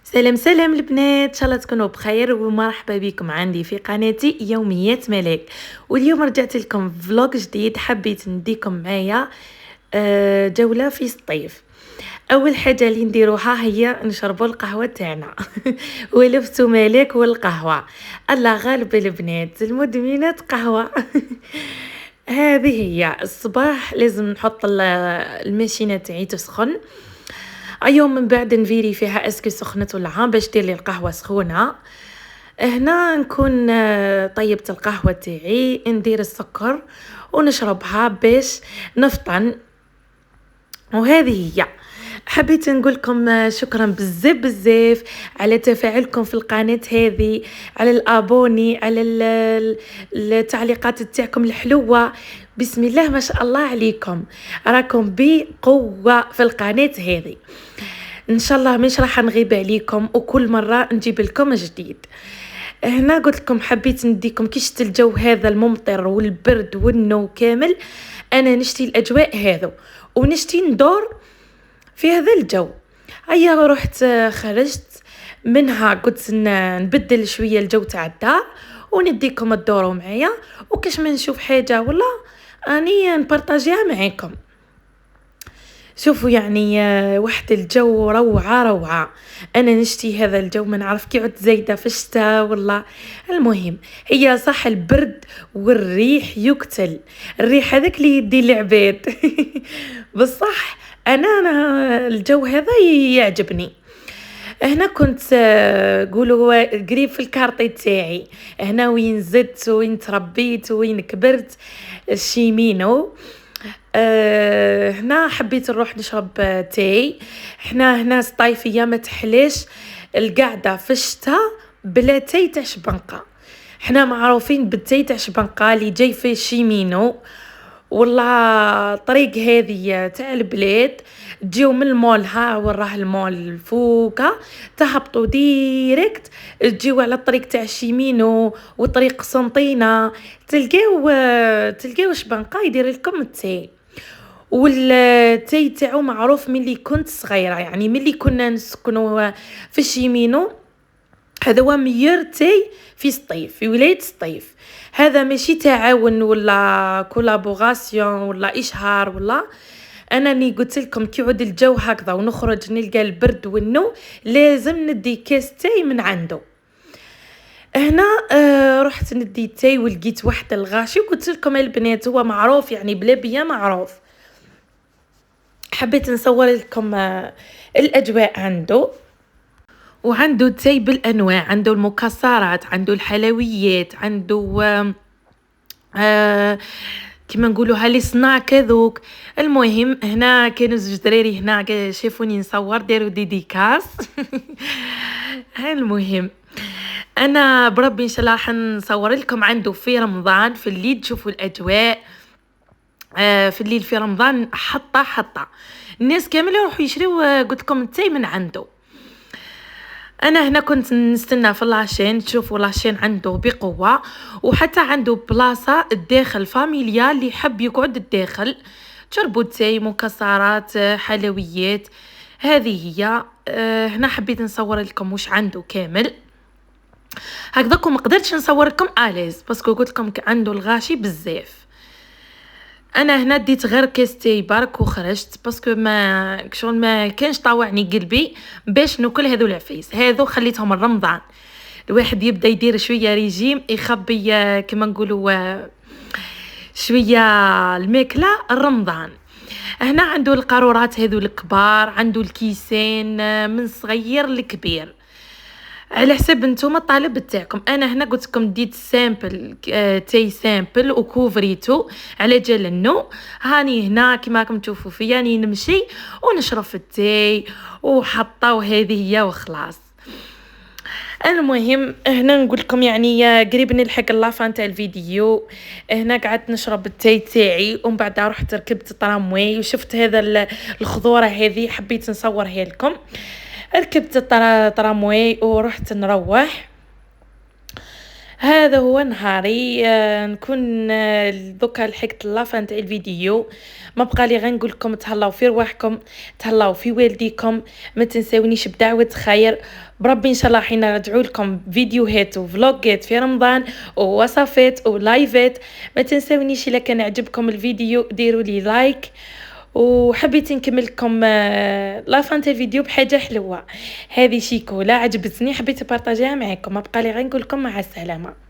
سلام سلام البنات، ان شاء الله تكونوا بخير ومرحبا بكم عندي في قناتي يوميات ملاك. واليوم رجعت لكم فلوق جديد، حبيت نديكم معايا جولة في الصيف. اول حاجه اللي نديروها هي نشربوا القهوه تاعنا ولفتوا ملاك والقهوه. الله غالب البنات المدمنات قهوه. هذه هي الصباح لازم نحط الماشينه تاعي تسخن. يوم من بعد نفيري فيها اسكو سخنت ولا ها باش دير لي القهوه سخونه. هنا نكون طيبت القهوه تاعي، ندير السكر ونشربها باش نفطن. وهذه هي. حبيت نقول لكم شكرا بزاف بزاف على تفاعلكم في القناه هذه، على الابوني، على التعليقات تاعكم الحلوه. بسم الله ما شاء الله عليكم، راكم بقوه في القناه هذه. ان شاء الله مش راح نغيب عليكم وكل مره نجيب لكم جديد. هنا قلت لكم حبيت نديكم كي شفت الجو هذا الممطر والبرد والنو كامل، انا نشتي الاجواء هذو ونشتي ندور في هذا الجو. هيا رحت خرجت منها، قلت نبدل شويه الجو تاع الدار ونديكم تدوروا معايا، وكاش ما نشوف حاجه ولا اني نبارطاجيها معاكم. شوفوا يعني واحد الجو روعه روعه. انا نشتي هذا الجو، ما نعرف كي عدت زايده في الشتاء والله. المهم هي صح البرد والريح يقتل، الريح هذاك اللي يدي العباد. بصح انا الجو هذا يعجبني. هنا كنت قولوا قريب في الكارطي تاعي، هنا وين زدت وين تربيت وين كبرت، الشيمينو. هنا حبيت نروح نشرب تاي. احنا هنا صيفيه ما تحلاش القعده في الشتاء بلا تاي تاع شبنقه. احنا معروفين بالتاي تاع شبنقه اللي جاي فيه شيمينو. والله طريق هذه تاع البلاد، تجيو من المول، ها وراه المول فوقه، تهبطوا ديريكت تجيو على الطريق تاع شيمينو وطريق سنطينه، تلقاو شبنقه يدير لكم التاي. والتاي تاعو معروف ملي كنت صغيره، يعني ملي كنا نسكنوا في شيمينو. هذا هو ميور تاي في الصيف، في ولايه الصيف. هذا ماشي تعاون ولا كولابوراسيون ولا اشهار ولا. انني قلت لكم كي يعود الجو هكذا ونخرج نلقى البرد والنو، لازم ندي كاس تاي من عنده. هنا رحت ندي تاي ولقيت واحد الغاشي، وقلت لكم البنات هو معروف يعني بلا بيا معروف. حبيت نصور لكم الاجواء عنده. وعنده تاي بالانواع، عنده المكسرات، عنده الحلويات، عنده كما نقولوا لي سناك هذوك. المهم هنا كانوا زوج دراري هنا شافوني نصور، داروا ديديكاس. المهم انا بربي ان شاء الله راح نصور لكم عنده في رمضان في الليل، تشوفوا الاجواء في الليل في رمضان. حطه الناس كامل يروحوا يشريو قلت لكم التاي من عنده. انا هنا كنت نستنى في لاشين، تشوفوا لاشين عنده بقوه، وحتى عنده بلاصه الداخل فاميليا اللي يحب يقعد الداخل، تشربوا تاي مكسرات حلويات. هذه هي. هنا حبيت نصور لكم واش عنده كامل هكذاكم. ما قدرتش نصور لكم اليز باسكو قلت لكم عنده الغاشي بزاف. انا هنا ديت غير كاس تاي برك وخرجت، باسكو ما كانش طاوعني قلبي باش ناكل هذو العفايس هذو، خليتهم رمضان. الواحد يبدا يدير شويه ريجيم، يخبي كما نقولوا شويه الماكله رمضان. هنا عنده القارورات هذو الكبار، عنده الكيسين من صغير لكبير على حسب نتوما الطالب تاعكم. انا هنا قلت لكم ديت سامبل تاي سامبل وكوفريتو على جال النو. هاني هنا كما راكم تشوفوا فيا راني نمشي ونشرب في التاي وحطه، وهذه هي وخلاص. المهم هنا نقول لكم يعني قريب نلحق لافان تاع الفيديو. هنا قعدت نشرب التاي تاعي ومن بعد رحت ركبت طرامواي وشفت هذا الخضوره هذه، حبيت نصورها لكم. ركبت الطرامواي ورحت نروح. هذا هو نهاري. نكون دوكا لحقت لافان تاع الفيديو. ما بقى لي غير نقول لكم تهلاو في رواحكم، تهلاو في والديكم، ما تنساونيش بدعوة خير. بربي ان شاء الله حين نرجعوا لكم فيديوهات وفلوجات في رمضان ووصفات ولايفات. ما تنساونيش الا كان عجبكم الفيديو ديروا لي لايك. وحبيت نكمل لكم لافان تاع الفيديو بحاجه حلوه. هذه شيكولا عجبتني، حبيت نبارطاجيها معكم. ما بقى لي غير نقول لكم مع السلامه.